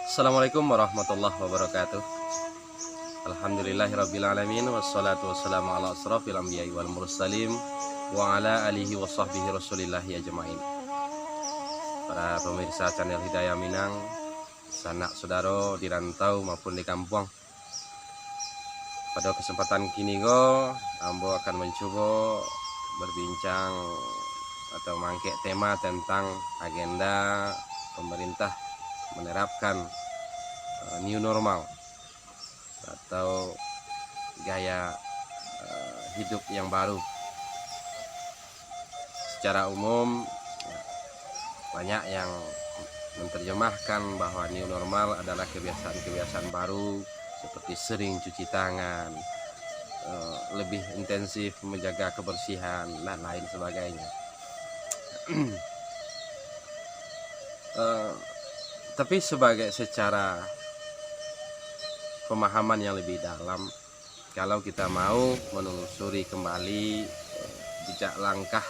Assalamualaikum warahmatullahi wabarakatuh. Alhamdulillahirrabbilalamin. Wassalatu wassalamu ala asrafil anbiya'i wal mursalin wa ala alihi wa sahbihi rasulillahi ajma'in. Para pemirsa channel Hidayah Minang, sanak saudara di rantau maupun di kampung, pada kesempatan kini ambo akan mencoba berbincang atau mangkek tema tentang agenda pemerintah menerapkan new normal atau gaya hidup yang baru. Secara umum banyak yang menerjemahkan bahwa new normal adalah kebiasaan-kebiasaan baru seperti sering cuci tangan, lebih intensif menjaga kebersihan dan lain sebagainya. Tapi secara pemahaman yang lebih dalam, kalau kita mau menelusuri kembali jejak langkah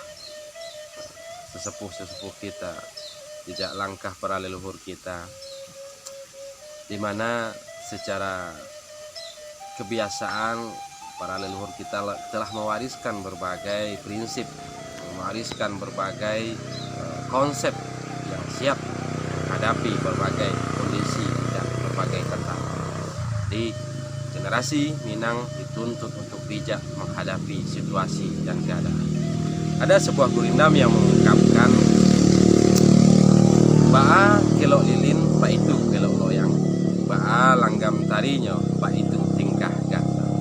sesepuh-sesepuh kita, jejak langkah para leluhur kita, di mana secara kebiasaan para leluhur kita telah mewariskan berbagai prinsip, mewariskan berbagai konsep yang siap menghadapi berbagai kondisi dan berbagai tantangan. Di generasi Minang dituntut untuk bijak menghadapi situasi dan keadaan. Ada sebuah gurindam yang mengungkapkan, "Ba'a kelok lilin, pak itu kelok loyang. Ba'a langgam tarinya, pak itu tingkah ganteng."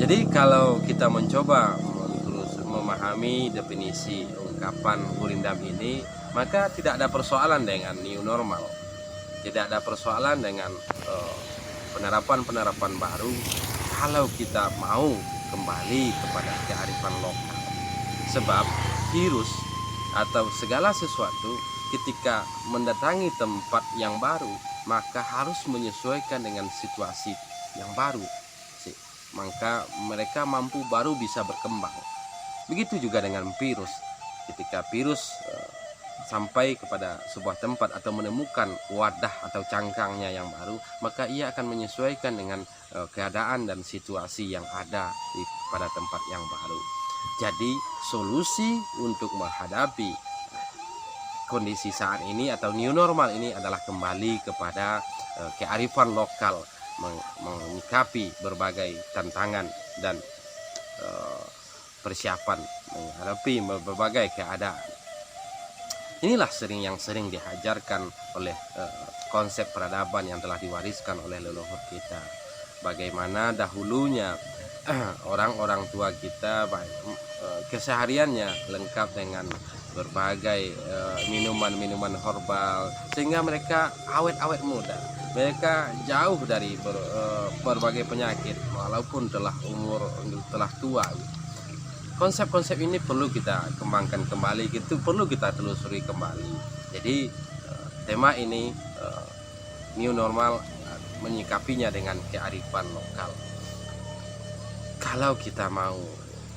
Jadi kalau kita mencoba terus memahami definisi ungkapan gurindam ini, maka tidak ada persoalan dengan new normal, tidak ada persoalan dengan penerapan baru kalau kita mau kembali kepada kearifan lokal. Sebab virus atau segala sesuatu ketika mendatangi tempat yang baru, maka harus menyesuaikan dengan situasi yang baru, maka mereka mampu baru bisa berkembang. Begitu juga dengan virus. Ketika virus sampai kepada sebuah tempat atau menemukan wadah atau cangkangnya yang baru, maka ia akan menyesuaikan dengan keadaan dan situasi yang ada pada tempat yang baru. Jadi solusi untuk menghadapi kondisi saat ini atau new normal ini adalah kembali kepada kearifan lokal, menyikapi berbagai tantangan dan persiapan menghadapi berbagai keadaan. Inilah yang sering dihajarkan oleh konsep peradaban yang telah diwariskan oleh leluhur kita. Bagaimana dahulunya orang-orang tua kita kesehariannya lengkap dengan berbagai minuman-minuman herbal, sehingga mereka awet-awet muda. Mereka jauh dari berbagai penyakit walaupun telah tua. Konsep-konsep ini perlu kita kembangkan kembali, gitu, perlu kita telusuri kembali. Jadi tema ini new normal menyikapinya dengan kearifan lokal. Kalau kita mau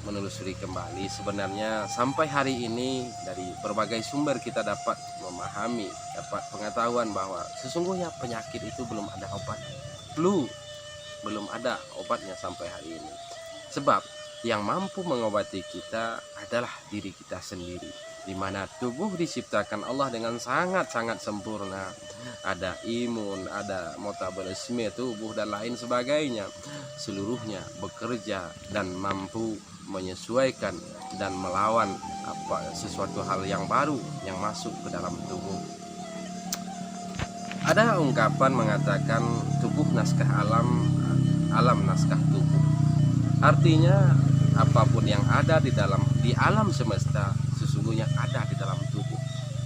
menelusuri kembali, sebenarnya sampai hari ini dari berbagai sumber kita dapat memahami, dapat pengetahuan bahwa sesungguhnya penyakit itu belum ada obat, belum ada obatnya sampai hari ini. Sebab yang mampu mengobati kita adalah diri kita sendiri, di mana tubuh diciptakan Allah dengan sangat-sangat sempurna. Ada imun, ada metabolisme tubuh dan lain sebagainya. Seluruhnya bekerja dan mampu menyesuaikan dan melawan sesuatu hal yang baru yang masuk ke dalam tubuh. Ada ungkapan mengatakan tubuh naskah alam, alam naskah tubuh. Artinya apapun yang ada di alam semesta sesungguhnya ada di dalam tubuh.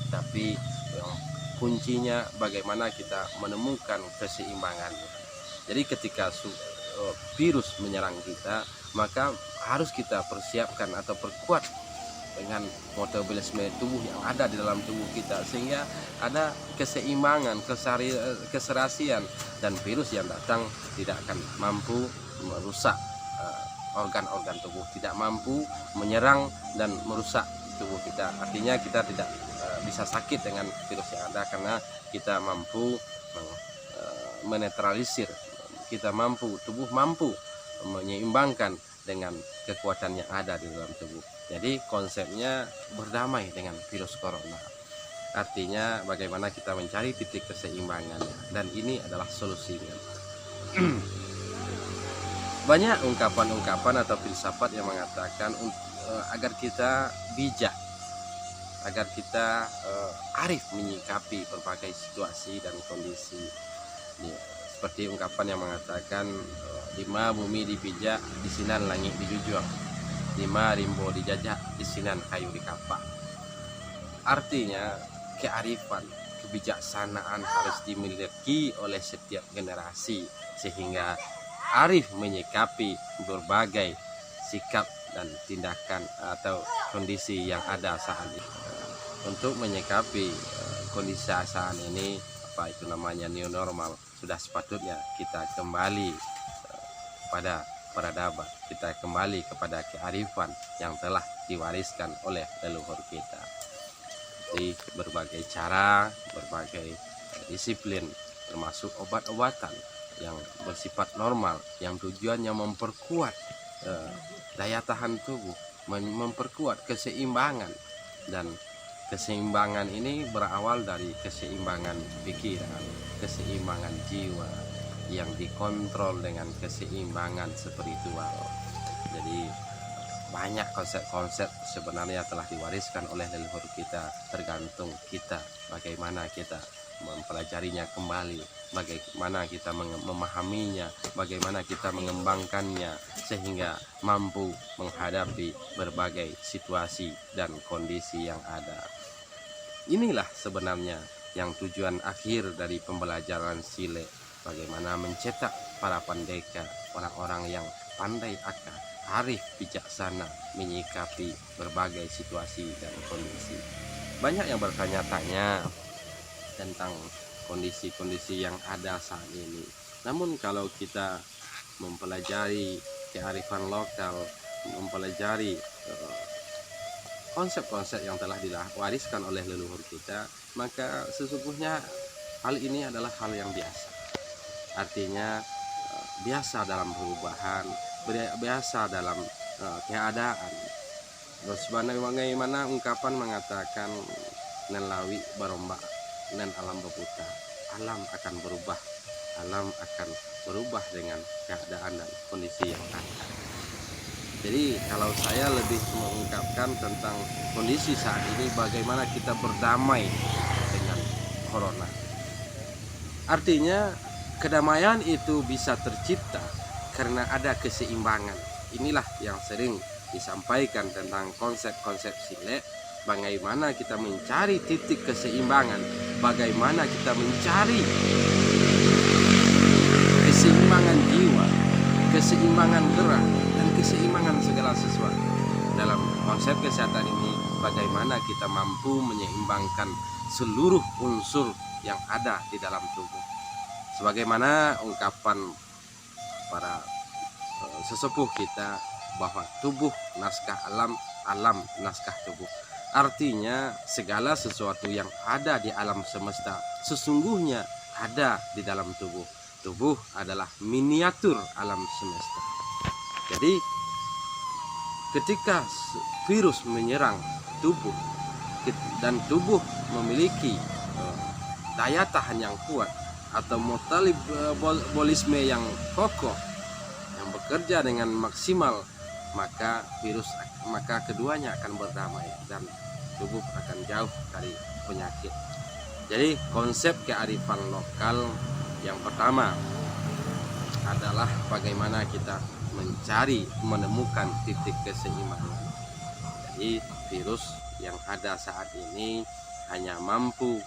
Tapi kuncinya bagaimana kita menemukan keseimbangannya. Jadi ketika virus menyerang kita, maka harus kita persiapkan atau perkuat dengan metabolisme tubuh yang ada di dalam tubuh kita, sehingga ada keseimbangan, keserasian, dan virus yang datang tidak akan mampu merusak organ-organ tubuh, tidak mampu menyerang dan merusak tubuh kita. Artinya kita tidak bisa sakit dengan virus yang ada karena kita mampu menetralisir, tubuh mampu menyeimbangkan dengan kekuatan yang ada di dalam tubuh. Jadi konsepnya berdamai dengan virus corona. Artinya bagaimana kita mencari titik keseimbangannya, dan ini adalah solusinya. Banyak ungkapan-ungkapan atau filsafat yang mengatakan agar kita bijak, agar kita arif menyikapi berbagai situasi dan kondisi. Seperti ungkapan yang mengatakan lima bumi dipijak, disinan langit dijujur, lima rimbo dijajak, disinan kayu dikapak. Artinya kearifan, kebijaksanaan harus dimiliki oleh setiap generasi, sehingga arif menyikapi berbagai sikap dan tindakan atau kondisi yang ada saat ini. Untuk menyikapi kondisi saat ini, apa itu namanya new normal, sudah sepatutnya kita kembali pada peradaban, kita kembali kepada kearifan yang telah diwariskan oleh leluhur kita. Di berbagai cara, berbagai disiplin, termasuk obat-obatan yang bersifat normal, yang tujuannya memperkuat daya tahan tubuh, memperkuat keseimbangan. Dan keseimbangan ini berawal dari keseimbangan pikiran, keseimbangan jiwa yang dikontrol dengan keseimbangan spiritual. Jadi banyak konsep-konsep sebenarnya telah diwariskan oleh leluhur kita, tergantung kita bagaimana kita mempelajarinya kembali, bagaimana kita memahaminya, bagaimana kita mengembangkannya sehingga mampu menghadapi berbagai situasi dan kondisi yang ada. Inilah sebenarnya yang tujuan akhir dari pembelajaran Sile, bagaimana mencetak para pandeka, orang-orang yang pandai akal, arif, bijaksana menyikapi berbagai situasi dan kondisi. Banyak yang bertanya-tanya tentang kondisi-kondisi yang ada saat ini. Namun kalau kita mempelajari kearifan lokal, mempelajari konsep-konsep yang telah diwariskan oleh leluhur kita, maka sesungguhnya hal ini adalah hal yang biasa. Artinya biasa dalam perubahan, biasa dalam keadaan. Bagaimana ungkapan mengatakan nelawi barombak dan alam berputar, alam akan berubah dengan keadaan dan kondisi yang ada. Jadi kalau saya lebih mengungkapkan tentang kondisi saat ini, bagaimana kita berdamai dengan corona. Artinya kedamaian itu bisa tercipta karena ada keseimbangan. Inilah yang sering disampaikan tentang konsep-konsep Sile, bagaimana kita mencari titik keseimbangan, bagaimana kita mencari keseimbangan jiwa, keseimbangan gerak, dan keseimbangan segala sesuatu. Dalam konsep kesehatan ini, bagaimana kita mampu menyeimbangkan seluruh unsur yang ada di dalam tubuh. Sebagaimana ungkapan para sesepuh kita bahwa tubuh naskah alam, alam naskah tubuh. Artinya segala sesuatu yang ada di alam semesta sesungguhnya ada di dalam tubuh. Tubuh adalah miniatur alam semesta. Jadi ketika virus menyerang tubuh dan tubuh memiliki daya tahan yang kuat atau metabolisme yang kokoh yang bekerja dengan maksimal, maka keduanya akan berdamai dan tubuh akan jauh dari penyakit. Jadi konsep kearifan lokal yang pertama adalah bagaimana kita menemukan titik keseimbangan. Jadi virus yang ada saat ini hanya mampu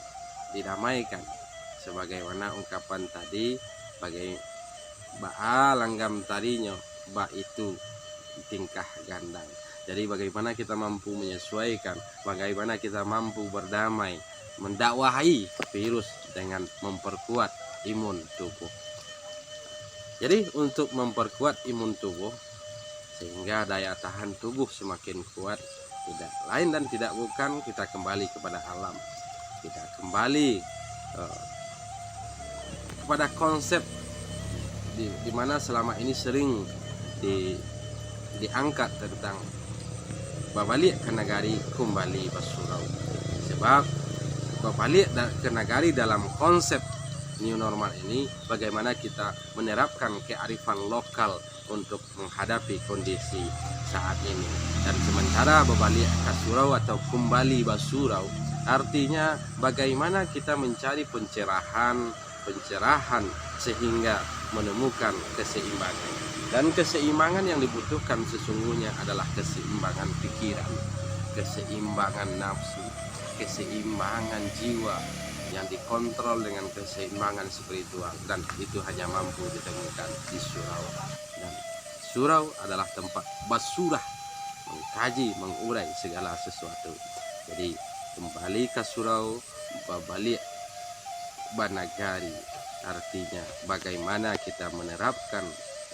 didamaikan sebagaimana ungkapan tadi, bagai ba langgam tadinya, ba itu tingkah gandang. Jadi bagaimana kita mampu menyesuaikan, bagaimana kita mampu berdamai, mendakwahi virus dengan memperkuat imun tubuh. Jadi untuk memperkuat imun tubuh sehingga daya tahan tubuh semakin kuat, tidak lain dan tidak bukan kita kembali kepada alam, kita kembali kepada konsep di mana selama ini sering diangkat tentang babalik ke negari kembali basurau. Sebab babalik ke negari dalam konsep new normal ini, bagaimana kita menerapkan kearifan lokal untuk menghadapi kondisi saat ini. Dan sementara babalik ke surau atau kembali basurau, artinya bagaimana kita mencari pencerahan sehingga menemukan keseimbangan. Dan keseimbangan yang dibutuhkan sesungguhnya adalah keseimbangan pikiran, keseimbangan nafsu, keseimbangan jiwa yang dikontrol dengan keseimbangan spiritual, dan itu hanya mampu ditemukan di surau. Dan surau adalah tempat basurah, mengkaji, mengurai segala sesuatu. Jadi kembali ke surau, balik banagari, artinya bagaimana kita menerapkan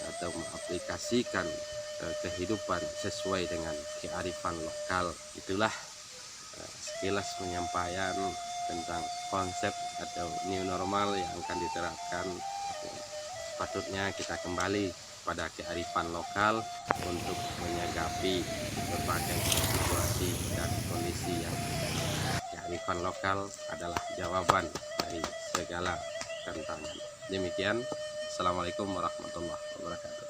atau mengaplikasikan kehidupan sesuai dengan kearifan lokal. Itulah sekilas penyampaian tentang konsep atau new normal yang akan diterapkan. Sepatutnya kita kembali pada kearifan lokal untuk menyikapi berbagai situasi dan kondisi yang ada. Kearifan lokal adalah jawaban dari segala tantangan. Demikian, Assalamualaikum warahmatullahi wabarakatuh.